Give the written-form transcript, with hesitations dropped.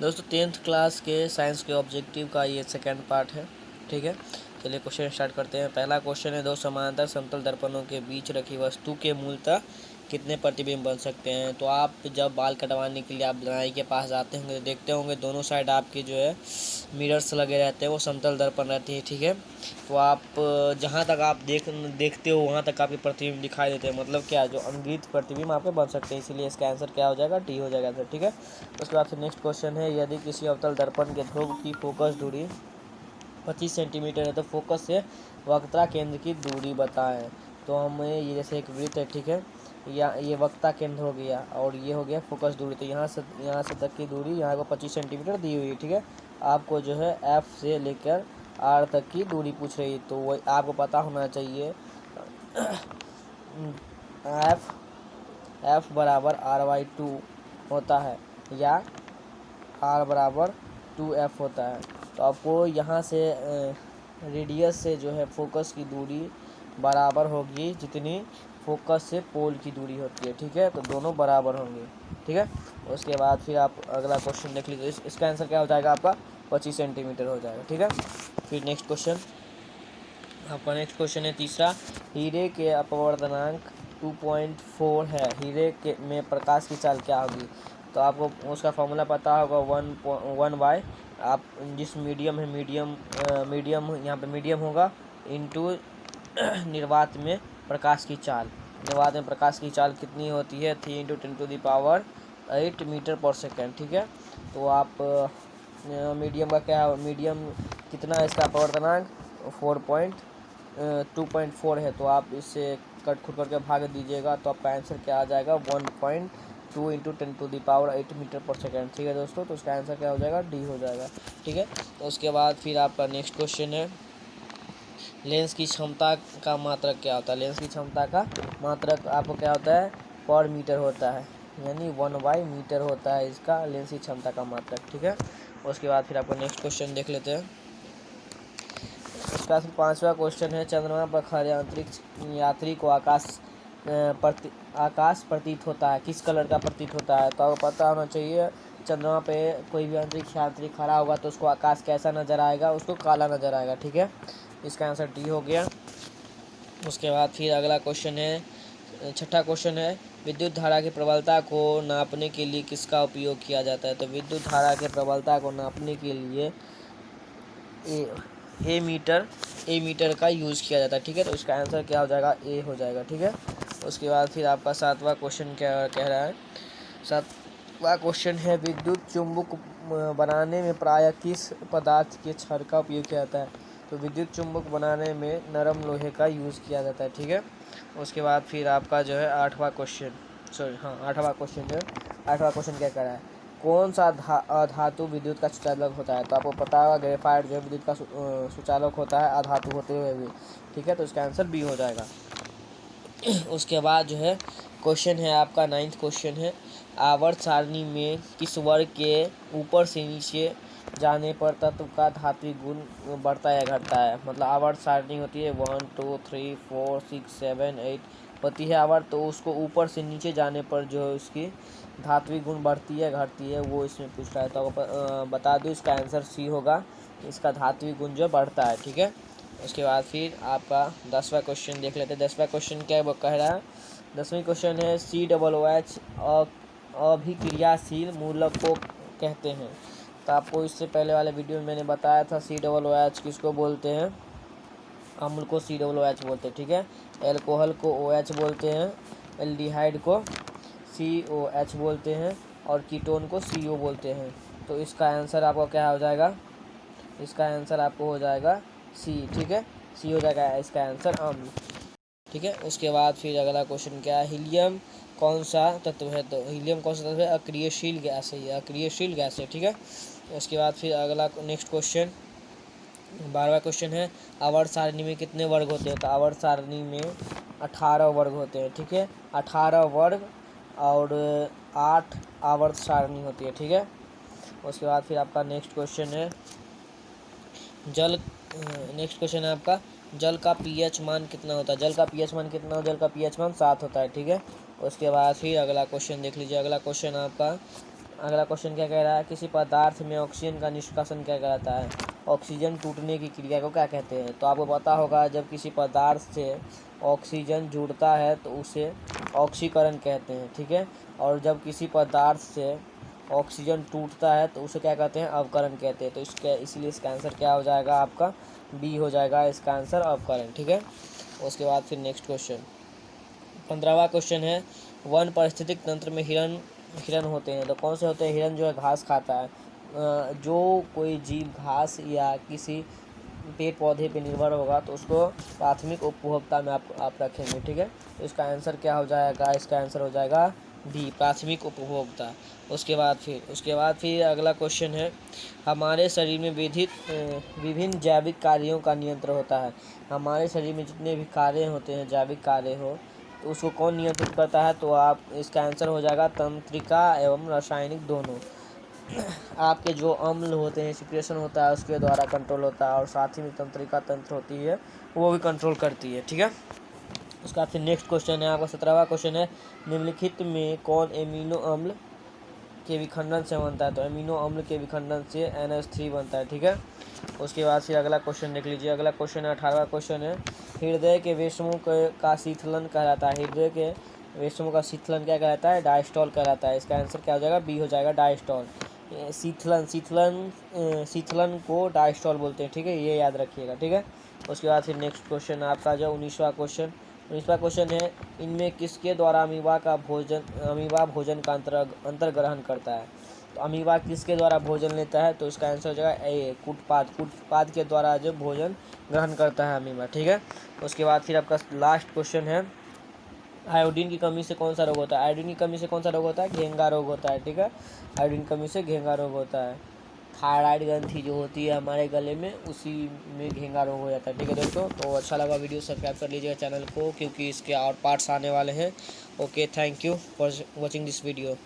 दोस्तों 10th class के science के ऑब्जेक्टिव का ये सेकंड पार्ट है। ठीक है, चलिए क्वेश्चन स्टार्ट करते हैं। पहला क्वेश्चन है, दो समांतर समतल दर्पणों के बीच रखी वस्तु के मूलतः कितने प्रतिबिंब बन सकते हैं। तो आप जब बाल कटवाने के लिए आप नाई के पास जाते होंगे तो देखते होंगे दोनों साइड आपके जो है मिरर्स लगे रहते हैं, वो समतल दर्पण रहती है। ठीक है, तो आप जहाँ तक आप देखते हो वहाँ तक आपके प्रतिबिंब दिखाई देते हैं, मतलब क्या, जो अंगित प्रतिबिंब आपके बन सकते हैं। इसीलिए इसका आंसर क्या हो जाएगा, डी हो जाएगा आंसर। ठीक है, उसके बाद फिर नेक्स्ट क्वेश्चन है, यदि किसी अवतल दर्पण के ध्रुव की फोकस दूरी 25 सेंटीमीटर है तो फोकस से वक्रता केंद्र की दूरी बताएं। तो हमें ये जैसे एक वृत्त है, ठीक है, या ये वक्रता केंद्र हो गया और ये हो गया फोकस दूरी। तो यहाँ से तक की दूरी यहाँ को 25 सेंटीमीटर दी हुई है। ठीक है, आपको जो है एफ से लेकर आर तक की दूरी पूछ रही है, तो वो आपको पता होना चाहिए एफ बराबर r/2 होता है या r बराबर 2f होता है। तो आपको यहाँ से रेडियस से जो है फोकस की दूरी बराबर होगी जितनी फोकस से पोल की दूरी होती है। ठीक है, तो दोनों बराबर होंगे। ठीक है, उसके बाद फिर आप अगला क्वेश्चन देख लीजिए। इसका आंसर क्या हो जाएगा, आपका 25 सेंटीमीटर हो जाएगा। ठीक है, फिर नेक्स्ट क्वेश्चन, आपका नेक्स्ट क्वेश्चन है तीसरा, हीरे के अपवर्तनांक 2.4 है, हीरे के में प्रकाश की चाल क्या होगी। तो आपको उसका फॉर्मूला पता होगा, 1 आप जिस मीडियम है मीडियम यहाँ पे मीडियम होगा इनटू निर्वात में प्रकाश की चाल। निर्वात में प्रकाश की चाल कितनी होती है, 3 × 10⁸ मीटर पर सेकेंड। ठीक है, तो आप मीडियम का क्या, मीडियम कितना है इसका अपवर्तनांक 2.4 है, तो आप इससे कट खुट करके भाग दीजिएगा तो आपका आंसर क्या आ जाएगा, 1.2 × 10⁸ मीटर पर सेकेंड। ठीक है दोस्तों, तो उसका आंसर क्या हो जाएगा, डी हो जाएगा। ठीक है, तो उसके बाद फिर आपका नेक्स्ट क्वेश्चन है, लेंस की क्षमता का मात्रक क्या होता है। लेंस की क्षमता का मात्रक आपको क्या होता है, पर मीटर होता है, यानी 1/मीटर होता है इसका लेंस की क्षमता का मात्रक। ठीक है, उसके बाद फिर आपको नेक्स्ट क्वेश्चन देख लेते हैं। उसका पांचवा क्वेश्चन है, चंद्रमा पर खड़े अंतरिक्ष यात्री को आकाश प्रतीत होता है, किस कलर का प्रतीत होता है। तो आपको पता होना चाहिए, चंद्रमा पे कोई भी अंतरिक्ष यात्री खड़ा होगा तो उसको आकाश कैसा नजर आएगा, उसको काला नजर आएगा। ठीक है, इसका आंसर डी हो गया। उसके बाद फिर अगला क्वेश्चन है, छठा क्वेश्चन है, विद्युत धारा की प्रबलता को नापने के लिए किसका उपयोग किया जाता है। तो विद्युत धारा की प्रबलता को नापने के लिए ए मीटर का यूज़ किया जाता है। ठीक है, तो इसका आंसर क्या हो जाएगा, ए हो जाएगा। ठीक है, उसके बाद फिर आपका सातवां क्वेश्चन क्या कह रहा है, सातवां क्वेश्चन है, विद्युत चुंबक बनाने में प्रायः किस पदार्थ के क्षण का उपयोग किया जाता है। तो विद्युत चुंबक बनाने में नरम लोहे का यूज़ किया जाता है। ठीक है, उसके बाद फिर आपका जो है आठवां क्वेश्चन क्या कह रहा है, कौन सा अधातु विद्युत का सुचालक होता है। तो आपको पता होगा ग्रेफाइट जो विद्युत का सुचालक होता है अधातु होते हुए भी। ठीक है, तो इसका आंसर बी हो जाएगा। उसके बाद जो है क्वेश्चन है आपका 9th क्वेश्चन है, आवर्त सारणी में किस वर्ग के ऊपर से नीचे जाने पर तत्व का धात्विक गुण बढ़ता या घटता है। मतलब आवर्त सारणी होती है 1 2 3 4 6 7 8 होती है आवर्त, तो उसको ऊपर से नीचे जाने पर जो है उसकी धात्विक गुण बढ़ती है घटती है, वो इसमें पूछ रहा है। तो बता दूँ इसका आंसर सी होगा, इसका धात्विक गुण जो बढ़ता है। ठीक है, उसके बाद फिर आपका 10वां क्वेश्चन देख लेते हैं। 10वां क्वेश्चन क्या है, वो कह रहा है, 10वीं क्वेश्चन है, COOH अभिक्रियाशील मूलक को कहते हैं। तो आपको इससे पहले वाले वीडियो में मैंने बताया था COOH किसको बोलते हैं, अम्ल को COOH बोलते हैं। ठीक है, एल्कोहल को OH बोलते हैं, एल्डिहाइड को COH बोलते हैं और कीटोन को CO बोलते हैं। तो इसका आंसर आपका क्या हो जाएगा, इसका आंसर आपको हो जाएगा सी। ठीक है, सी हो जाएगा इसका आंसर अम्ल। ठीक है, उसके बाद फिर अगला क्वेश्चन क्या है, हीलियम कौन सा तत्व है। तो हीलियम कौन सा तत्व है, अक्रियशील गैस है, ये अक्रियशील गैस है। ठीक है, उसके बाद फिर अगला नेक्स्ट क्वेश्चन 12वां क्वेश्चन है, आवर्त सारणी में कितने वर्ग होते हैं। तो आवर्त सारणी में 18 वर्ग होते हैं। ठीक है, 18 वर्ग और 8 आवर्त सारणी होती है। ठीक है, उसके बाद फिर आपका नेक्स्ट क्वेश्चन है आपका जल का पीएच मान कितना होता है। जल का पीएच मान कितना हो, जल का पीएच मान 7 होता है। ठीक है, उसके बाद फिर अगला क्वेश्चन देख लीजिए। अगला क्वेश्चन आपका अगला क्वेश्चन क्या कह रहा है, किसी पदार्थ में ऑक्सीजन का निष्कासन क्या कहलाता है। ऑक्सीजन टूटने की क्रिया को क्या कहते हैं। तो आपको पता होगा जब किसी पदार्थ से ऑक्सीजन जुड़ता है तो उसे ऑक्सीकरण कहते हैं, ठीक है। और जब किसी पदार्थ से ऑक्सीजन टूटता है तो उसे क्या कहते हैं, अवकरण कहते हैं। तो इसलिए इसका आंसर क्या हो जाएगा, आपका बी हो जाएगा इसका आंसर, अवकरण, ठीक है। उसके बाद फिर नेक्स्ट क्वेश्चन 15वां क्वेश्चन है, वन पारिस्थितिक तंत्र में हिरन होते हैं। तो कौन से होते हैं। हिरन जो है घास खाता है। जो कोई जीव घास या किसी पेड़ पौधे पे निर्भर होगा तो उसको प्राथमिक उपभोक्ता में आप रखेंगे, ठीक है। तो इसका आंसर क्या हो जाएगा, इसका आंसर हो जाएगा बी, प्राथमिक उपभोक्ता। उसके बाद फिर अगला क्वेश्चन है, हमारे शरीर में विभिन्न जैविक कार्यों का नियंत्रण होता है। हमारे शरीर में जितने भी कार्य होते हैं, जैविक कार्य हो, तो उसको कौन नियंत्रित करता है। तो आप इसका आंसर हो जाएगा तंत्रिका एवं रासायनिक दोनों। आपके जो अम्ल होते हैं, सिक्रेशन होता है, उसके द्वारा कंट्रोल होता है, और साथ ही में तंत्रिका तंत्र होती है वो भी कंट्रोल करती है, ठीक है। उसका फिर नेक्स्ट क्वेश्चन है आपका 17वां क्वेश्चन है, निम्नलिखित में कौन एमिनो अम्ल के विखंडन से बनता है। तो एमिनो अम्ल के विखंडन से NH3 बनता है, ठीक है। उसके बाद फिर अगला क्वेश्चन देख लीजिए। अगला क्वेश्चन है 18वां क्वेश्चन है, हृदय के वेशमों का शीतलन कहलाता है। हृदय के वेशमों का शीतलन क्या कहलाता है, डायस्टॉल कहलाता है। इसका आंसर क्या हो जाएगा, बी हो जाएगा, डायस्टॉल। शीतलन को डायस्टॉल बोलते हैं, ठीक है, ये याद रखिएगा, ठीक है। उसके बाद फिर नेक्स्ट क्वेश्चन आपका जो 19वां क्वेश्चन है, इनमें किसके द्वारा अमीबा भोजन का अंतर ग्रहण करता है। तो अमीबा किसके द्वारा भोजन लेता है। तो इसका आंसर हो जाएगा ए, कुटपाद के द्वारा जो भोजन ग्रहण करता है अमीबा, ठीक है। उसके बाद फिर आपका लास्ट क्वेश्चन है, आयोडीन की कमी से कौन सा रोग होता है। आयोडीन की कमी से कौन सा रोग होता है, घेंगा रोग होता है, ठीक है। आयोडीन की कमी से घेंगा रोग होता है। थायराइड ग्रंथि जो होती है हमारे गले में, उसी में घेंगा रोग हो जाता है, ठीक है दोस्तों। तो अच्छा लगा वीडियो, सब्सक्राइब कर लीजिएगा चैनल को, क्योंकि इसके और पार्ट्स आने वाले हैं। Okay, thank you for watching this video.